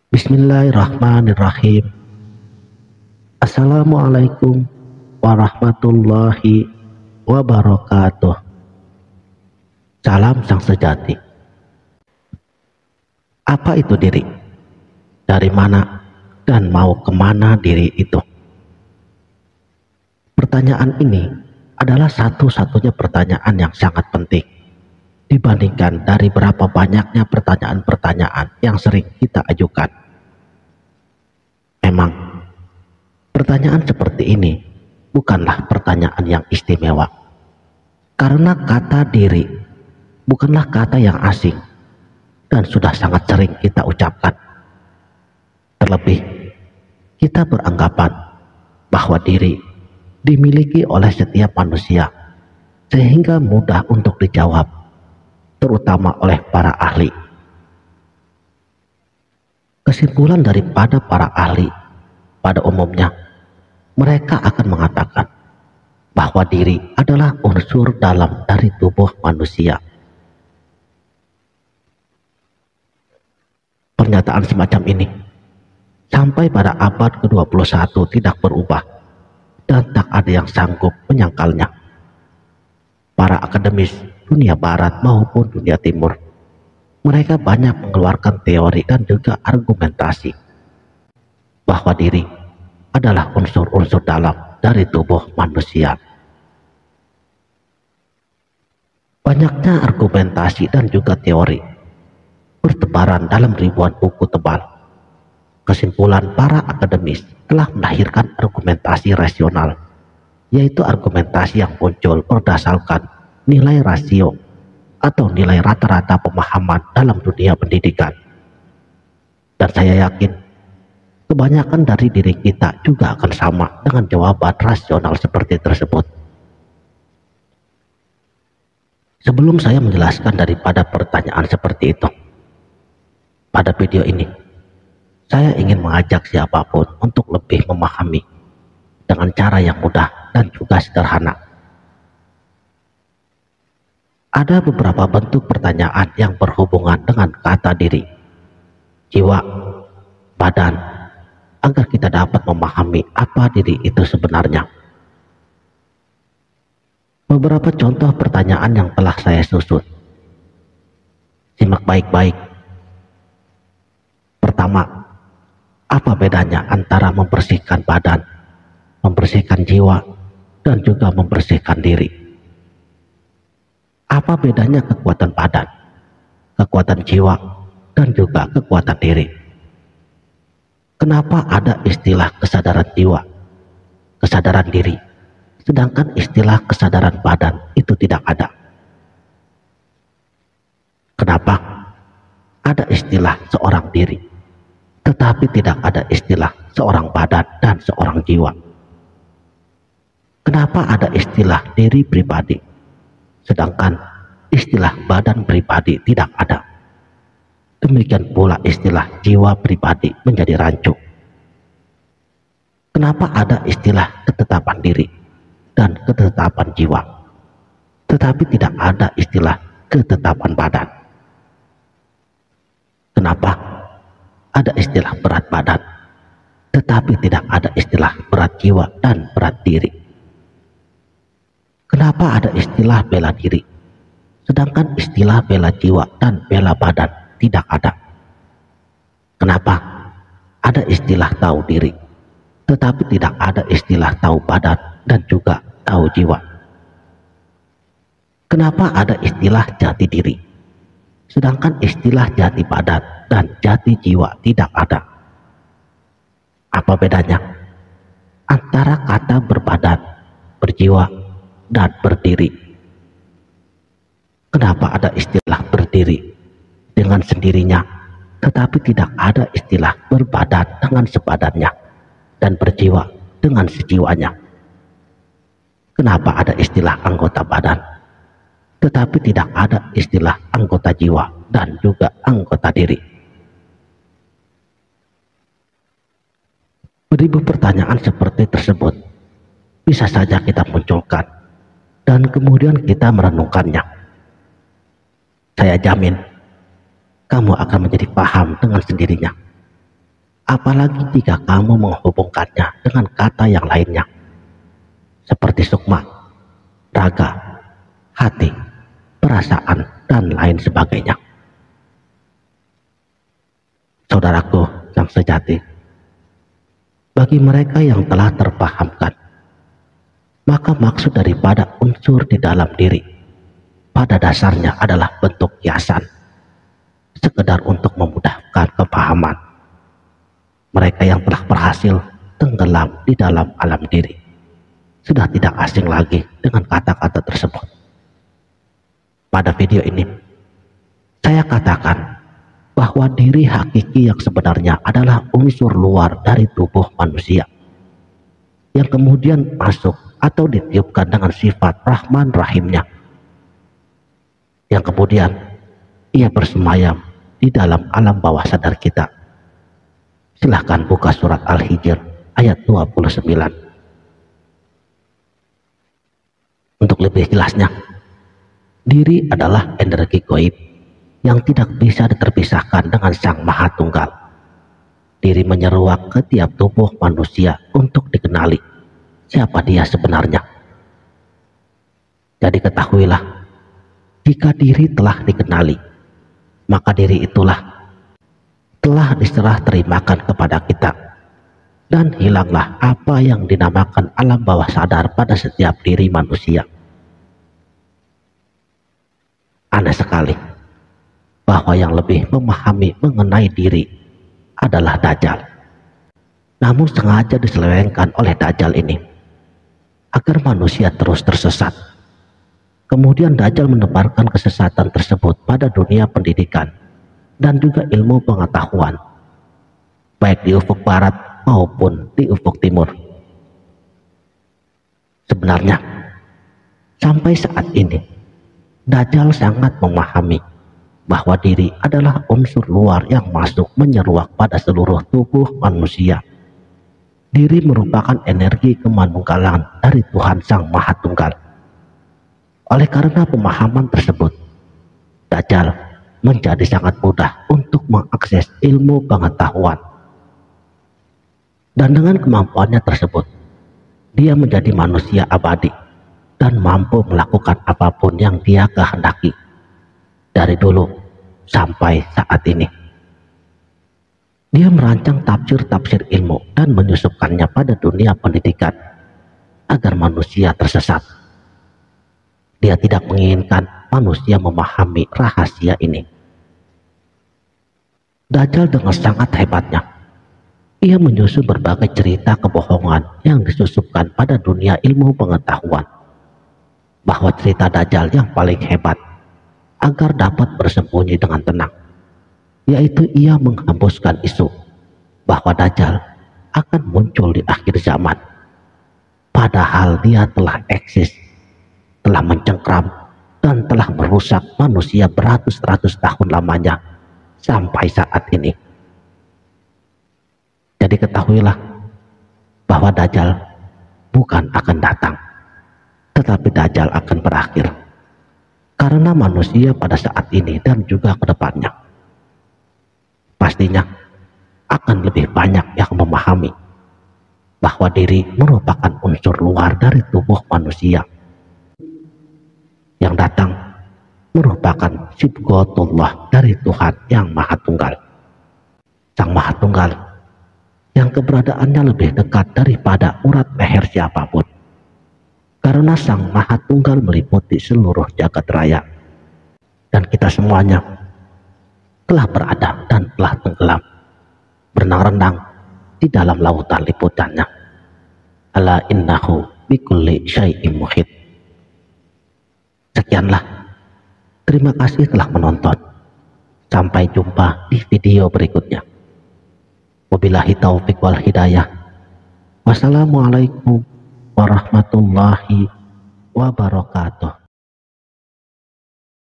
Bismillahirrahmanirrahim. Assalamualaikum warahmatullahi wabarakatuh. Salam sang sejati. Apa itu diri? Dari mana dan mau kemana diri itu? Pertanyaan ini adalah satu-satunya pertanyaan yang sangat penting dibandingkan dari berapa banyaknya pertanyaan-pertanyaan yang sering kita ajukan. Memang, pertanyaan seperti ini bukanlah pertanyaan yang istimewa, karena kata diri bukanlah kata yang asing dan sudah sangat sering kita ucapkan. Terlebih, kita beranggapan bahwa diri dimiliki oleh setiap manusia, sehingga mudah untuk dijawab, terutama oleh para ahli. Kesimpulan daripada para ahli pada umumnya, mereka akan mengatakan bahwa diri adalah unsur dalam dari tubuh manusia. Pernyataan semacam ini sampai pada abad ke-21 tidak berubah dan tak ada yang sanggup menyangkalnya. Para akademis dunia barat maupun dunia timur, mereka banyak mengeluarkan teori dan juga argumentasi bahwa diri adalah unsur-unsur dalam dari tubuh manusia. Banyaknya argumentasi dan juga teori bertebaran dalam ribuan buku tebal. Kesimpulan para akademis telah melahirkan argumentasi rasional, yaitu argumentasi yang muncul berdasarkan nilai rasio atau nilai rata-rata pemahaman dalam dunia pendidikan. Dan saya yakin kebanyakan dari diri kita juga akan sama dengan jawaban rasional seperti tersebut. Sebelum saya menjelaskan daripada pertanyaan seperti itu, pada video ini saya ingin mengajak siapapun untuk lebih memahami dengan cara yang mudah dan juga sederhana. Ada beberapa bentuk pertanyaan yang berhubungan dengan kata diri, jiwa, badan, agar kita dapat memahami apa diri itu sebenarnya. Beberapa contoh pertanyaan yang telah saya susun. Simak baik-baik. Pertama, apa bedanya antara membersihkan badan, membersihkan jiwa, dan juga membersihkan diri? Apa bedanya kekuatan badan, kekuatan jiwa, dan juga kekuatan diri? Kenapa ada istilah kesadaran jiwa, kesadaran diri, sedangkan istilah kesadaran badan itu tidak ada? Kenapa ada istilah seorang diri, tetapi tidak ada istilah seorang badan dan seorang jiwa? Kenapa ada istilah diri pribadi, sedangkan istilah badan pribadi tidak ada? Demikian pula istilah jiwa pribadi menjadi rancu. Kenapa ada istilah ketetapan diri dan ketetapan jiwa, tetapi tidak ada istilah ketetapan badan? Kenapa ada istilah berat badan, tetapi tidak ada istilah berat jiwa dan berat diri? Kenapa ada istilah bela diri, sedangkan istilah bela jiwa dan bela badan tidak ada? Kenapa ada istilah tahu diri, tetapi tidak ada istilah tahu badan dan juga tahu jiwa? Kenapa ada istilah jati diri, sedangkan istilah jati badan dan jati jiwa tidak ada? Apa bedanya antara kata berbadan, berjiwa, dan berdiri? Kenapa ada istilah berdiri dengan sendirinya, tetapi tidak ada istilah berbadan dengan sebadannya dan berjiwa dengan sejiwanya? Kenapa ada istilah anggota badan, tetapi tidak ada istilah anggota jiwa dan juga anggota diri? Beribu pertanyaan seperti tersebut bisa saja kita munculkan dan kemudian kita merenungkannya. Saya jamin kamu akan menjadi paham dengan sendirinya apalagi jika kamu menghubungkannya dengan kata yang lainnya, seperti sukma, raga, hati, perasaan, dan lain sebagainya. Saudaraku yang sejati, bagi mereka yang telah terpahamkan, maka maksud daripada unsur di dalam diri pada dasarnya adalah bentuk kiasan, sekedar untuk memudahkan kepahaman. Mereka yang telah berhasil tenggelam di dalam alam diri sudah tidak asing lagi dengan kata-kata tersebut. Pada video ini, saya katakan bahwa diri hakiki yang sebenarnya adalah unsur luar dari tubuh manusia yang kemudian masuk atau ditiupkan dengan sifat Rahman Rahimnya, yang kemudian ia bersemayam di dalam alam bawah sadar kita. Silahkan buka surat Al-Hijr ayat 29. Untuk lebih jelasnya, diri adalah energi gaib yang tidak bisa terpisahkan dengan Sang Maha Tunggal. Diri menyeruak ke tiap tubuh manusia untuk dikenali siapa dia sebenarnya. Jadi ketahuilah, jika diri telah dikenali, maka diri itulah telah diserah terimakan kepada kita, dan hilanglah apa yang dinamakan alam bawah sadar pada setiap diri manusia. Aneh sekali bahwa yang lebih memahami mengenai diri adalah Dajjal, namun sengaja diselewengkan oleh Dajjal ini agar manusia terus tersesat. Kemudian Dajjal menebarkan kesesatan tersebut pada dunia pendidikan dan juga ilmu pengetahuan, baik di ufuk barat maupun di ufuk timur. Sebenarnya sampai saat ini Dajjal sangat memahami bahwa diri adalah unsur luar yang masuk menyeruak pada seluruh tubuh manusia. Diri merupakan energi kemanunggalan dari Tuhan Sang Maha Tunggal. Oleh karena pemahaman tersebut, Dajjal menjadi sangat mudah untuk mengakses ilmu pengetahuan. Dan dengan kemampuannya tersebut, dia menjadi manusia abadi dan mampu melakukan apapun yang dia kehendaki dari dulu sampai saat ini. Dia merancang tafsir-tafsir ilmu dan menyusupkannya pada dunia pendidikan agar manusia tersesat. Dia tidak menginginkan manusia memahami rahasia ini. Dajjal dengan sangat hebatnya, ia menyusun berbagai cerita kebohongan yang disusupkan pada dunia ilmu pengetahuan, bahwa cerita Dajjal yang paling hebat agar dapat bersembunyi dengan tenang, yaitu ia menghembuskan isu bahwa Dajjal akan muncul di akhir zaman, padahal dia telah eksis, telah mencengkram, dan telah merusak manusia beratus-ratus tahun lamanya sampai saat ini. Jadi ketahuilah bahwa Dajjal bukan akan datang, tetapi Dajjal akan berakhir. Karena manusia pada saat ini dan juga ke depannya pastinya akan lebih banyak yang memahami bahwa diri merupakan unsur luar dari tubuh manusia yang datang merupakan sibghatullah dari Tuhan yang Maha Tunggal. Sang Maha Tunggal yang keberadaannya lebih dekat daripada urat leher siapapun, karena Sang Maha Tunggal meliputi seluruh jagat raya, dan kita semuanya telah berada dan telah tenggelam, berenang-renang di dalam lautan liputannya. Ala innahu bikulli syai'im muhit. Sekianlah, terima kasih telah menonton. Sampai jumpa di video berikutnya. Wabillahi taufik wal hidayah. Wassalamualaikum warahmatullahi wabarakatuh.